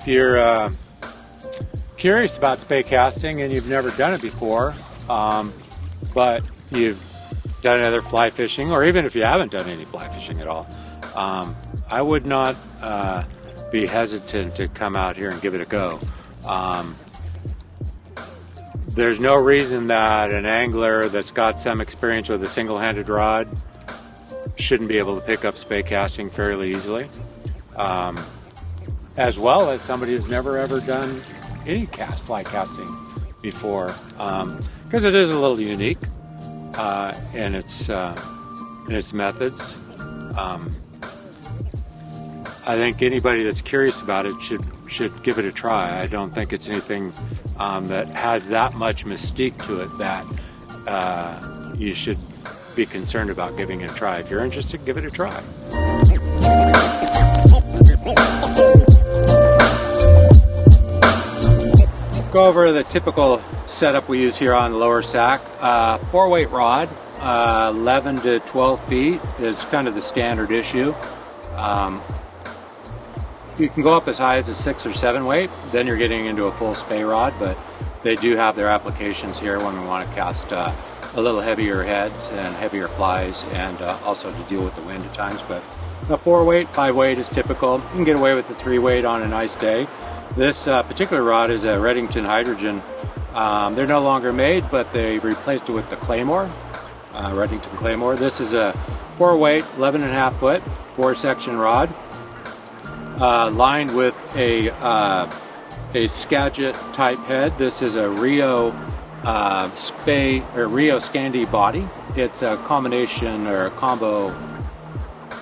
you're curious about spey casting and you've never done it before, but you've done other fly fishing, or even if you haven't done any fly fishing at all, I would not be hesitant to come out here and give it a go. There's no reason that an angler that's got some experience with a single-handed rod shouldn't be able to pick up spey casting fairly easily, as well as somebody who's never ever done any fly casting before, because it is a little unique in its methods. I think anybody that's curious about it should give it a try. I don't think it's anything that has that much mystique to it that you should be concerned about giving it a try. If you're interested, give it a try. Go over the typical setup we use here on the Lower Sac. 4-weight rod, 11 to 12 feet is kind of the standard issue. You can go up as high as a 6 or 7 weight, then you're getting into a full spey rod, but they do have their applications here when we want to cast a little heavier heads and heavier flies, and also to deal with the wind at times. But a 4-weight, 5-weight is typical. You can get away with the 3-weight on a nice day. This particular rod is a Redington Hydrogen. They're no longer made, but they replaced it with the Claymore, Redington Claymore. This is a 4-weight, 11.5 foot, 4-section rod. Lined with a Skagit type head. This is a Rio Spey or Rio Scandi body. It's a combination or a combo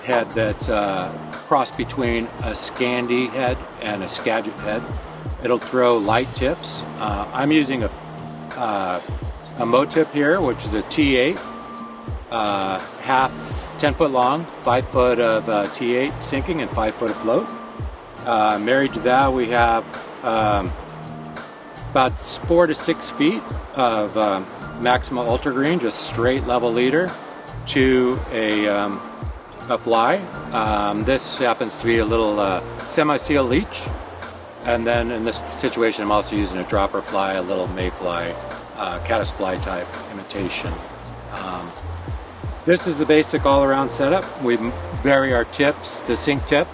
head that's cross between a Scandi head and a Skagit head. It'll throw light tips. I'm using a Mo-tip here, which is a T8, half 10 foot long, 5 foot of T8 sinking and 5 foot of float. Married to that, we have about 4 to 6 feet of Maxima Ultra Green, just straight level leader, to a fly. This happens to be a little semi-seal leech. And then in this situation, I'm also using a dropper fly, a little mayfly, caddisfly type imitation. This is the basic all-around setup. We vary our tips, the sink tip,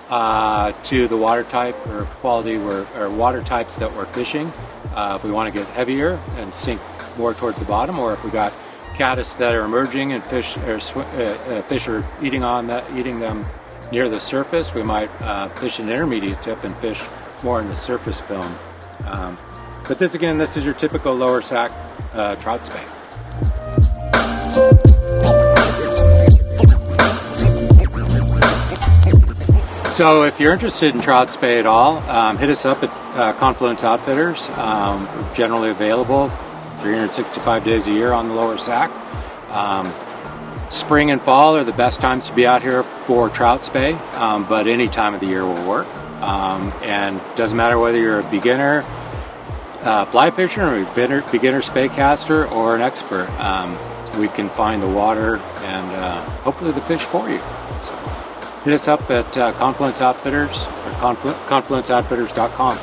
to the water type or quality or water types that we're fishing. If we want to get heavier and sink more towards the bottom, or if we got caddis that are emerging and fish are eating them near the surface, we might fish an intermediate tip and fish more in the surface film. But this is your typical Lower Sac trout spey. So if you're interested in trout spey at all, hit us up at Confluence Outfitters. Generally available 365 days a year on the Lower Sac. Spring and fall are the best times to be out here for trout spey, but any time of the year will work. And doesn't matter whether you're a beginner fly fisher or a beginner spey caster or an expert. We can find the water and hopefully the fish for you. So hit us up at Confluence Outfitters or confluenceoutfitters.com.